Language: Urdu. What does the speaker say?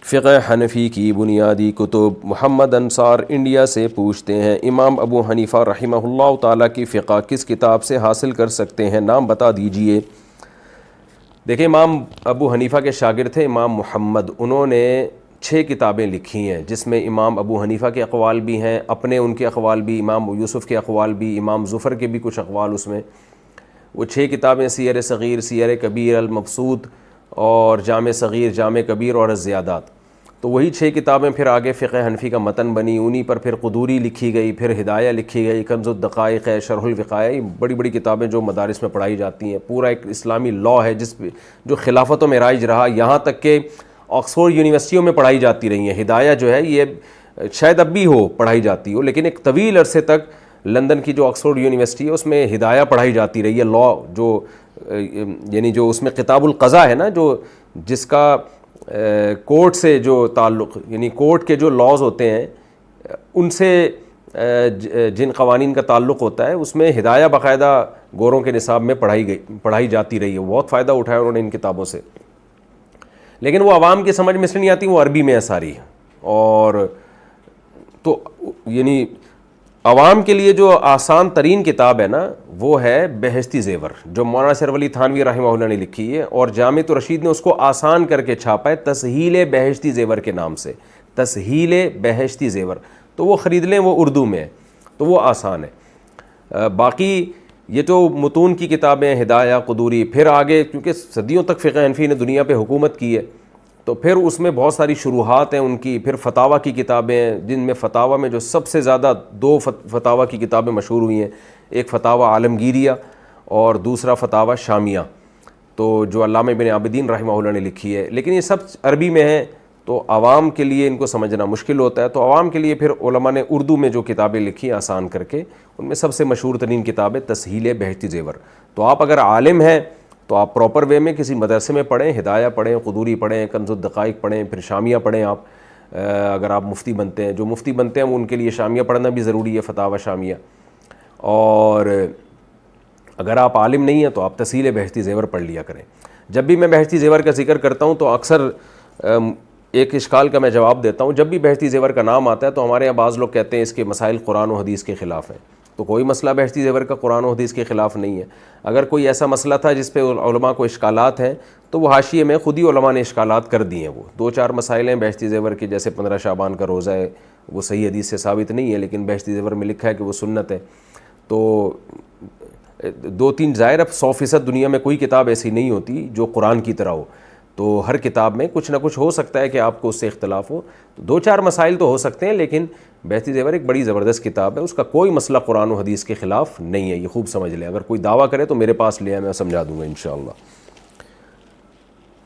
فقہ حنفی کی بنیادی کتب۔ محمد انصار انڈیا سے پوچھتے ہیں، امام ابو حنیفہ رحمہ اللہ تعالیٰ کی فقہ کس کتاب سے حاصل کر سکتے ہیں؟ نام بتا دیجئے۔ دیکھیں، امام ابو حنیفہ کے شاگرد تھے امام محمد، انہوں نے 6 کتابیں لکھی ہیں جس میں امام ابو حنیفہ کے اقوال بھی ہیں، اپنے ان کے اقوال بھی، امام یوسف کے اقوال بھی، امام ظفر کے بھی کچھ اقوال اس میں۔ وہ 6 کتابیں سیر صغیر، سیر کبیر، المبسوط اور جامع صغیر، جامع کبیر اور الزیادات۔ تو وہی 6 کتابیں پھر آگے فقہ حنفی کا متن بنی، انہی پر پھر قدوری لکھی گئی، پھر ہدایہ لکھی گئی، کنز الدقائق ہے، شرح الوقایہ، یہ بڑی بڑی کتابیں جو مدارس میں پڑھائی جاتی ہیں۔ پورا ایک اسلامی لاء ہے جس پہ جو خلافتوں میں رائج رہا، یہاں تک کہ آکسفورڈ یونیورسٹیوں میں پڑھائی جاتی رہی ہیں۔ ہدایہ جو ہے یہ شاید اب بھی ہو، پڑھائی جاتی ہو، لیکن ایک طویل عرصے تک لندن کی جو آکسفورڈ یونیورسٹی ہے اس میں ہدایہ پڑھائی جاتی رہی ہے، لاء جو یعنی جو اس میں کتاب القضاء ہے نا، جو جس کا کورٹ سے جو تعلق، یعنی کورٹ کے جو لاز ہوتے ہیں ان سے جن قوانین کا تعلق ہوتا ہے، اس میں ہدایہ باقاعدہ گوروں کے نصاب میں پڑھائی جاتی رہی ہے۔ بہت فائدہ اٹھایا انہوں نے ان کتابوں سے، لیکن وہ عوام کی سمجھ میں اس لیے نہیں آتی، وہ عربی میں ہے ساری۔ اور تو یعنی عوام کے لیے جو آسان ترین کتاب ہے نا، وہ ہے بہشتی زیور، جو مولانا شرف علی تھانوی رحمہ اللہ نے لکھی ہے، اور جامع الرشید نے اس کو آسان کر کے چھاپا ہے تسہیل بہشتی زیور کے نام سے، تسہیل بہشتی زیور۔ تو وہ خرید لیں، وہ اردو میں ہے تو وہ آسان ہے۔ باقی یہ تو متون کی کتابیں، ہدایہ، قدوری، پھر آگے کیونکہ صدیوں تک فقہ حنفی نے دنیا پہ حکومت کی ہے تو پھر اس میں بہت ساری شروحات ہیں ان کی، پھر فتاویٰ کی کتابیں ہیں جن میں فتاویٰ میں جو سب سے زیادہ 2 فتاویٰ کی کتابیں مشہور ہوئی ہیں، ایک فتاویٰ عالمگیریہ اور دوسرا فتاویٰ شامیہ، تو جو علامہ ابن عابدین رحمہ اللہ نے لکھی ہے، لیکن یہ سب عربی میں ہیں تو عوام کے لیے ان کو سمجھنا مشکل ہوتا ہے۔ تو عوام کے لیے پھر علماء نے اردو میں جو کتابیں لکھی آسان کر کے، ان میں سب سے مشہور ترین کتاب ہے تسہیل بہشتی زیور۔ تو آپ اگر عالم ہیں تو آپ پراپر وے میں کسی مدرسے میں پڑھیں، ہدایہ پڑھیں، قدوری پڑھیں، کنز الدقائق پڑھیں، پھر شامیہ پڑھیں۔ آپ اگر آپ مفتی بنتے ہیں، جو مفتی بنتے ہیں ان کے لیے شامیہ پڑھنا بھی ضروری ہے، فتاویٰ شامیہ۔ اور اگر آپ عالم نہیں ہیں تو آپ تسہیل بہشتی زیور پڑھ لیا کریں۔ جب بھی میں بہشتی زیور کا ذکر کرتا ہوں تو اکثر ایک اشکال کا میں جواب دیتا ہوں، جب بھی بہشتی زیور کا نام آتا ہے تو ہمارے یہاں بعض لوگ کہتے ہیں اس کے مسائل قرآن و حدیث کے خلاف ہیں۔ تو کوئی مسئلہ بہشتی زیور کا قرآن و حدیث کے خلاف نہیں ہے۔ اگر کوئی ایسا مسئلہ تھا جس پہ علماء کو اشکالات ہیں تو وہ حاشیے میں خود ہی علماء نے اشکالات کر دی ہیں۔ وہ 2-4 مسائل ہیں بہشتی زیور کے، جیسے 15 شعبان کا روزہ ہے، وہ صحیح حدیث سے ثابت نہیں ہے لیکن بہشتی زیور میں لکھا ہے کہ وہ سنت ہے۔ تو 2-3 ظاہر، اب 100% دنیا میں کوئی کتاب ایسی نہیں ہوتی جو قرآن کی طرح ہو، تو ہر کتاب میں کچھ نہ کچھ ہو سکتا ہے کہ آپ کو اس سے اختلاف ہو۔ 2-4 مسائل تو ہو سکتے ہیں، لیکن بہشتی زیور ایک بڑی زبردست کتاب ہے، اس کا کوئی مسئلہ قرآن و حدیث کے خلاف نہیں ہے، یہ خوب سمجھ لیں۔ اگر کوئی دعویٰ کرے تو میرے پاس لے آئے، میں سمجھا دوں گا انشاءاللہ۔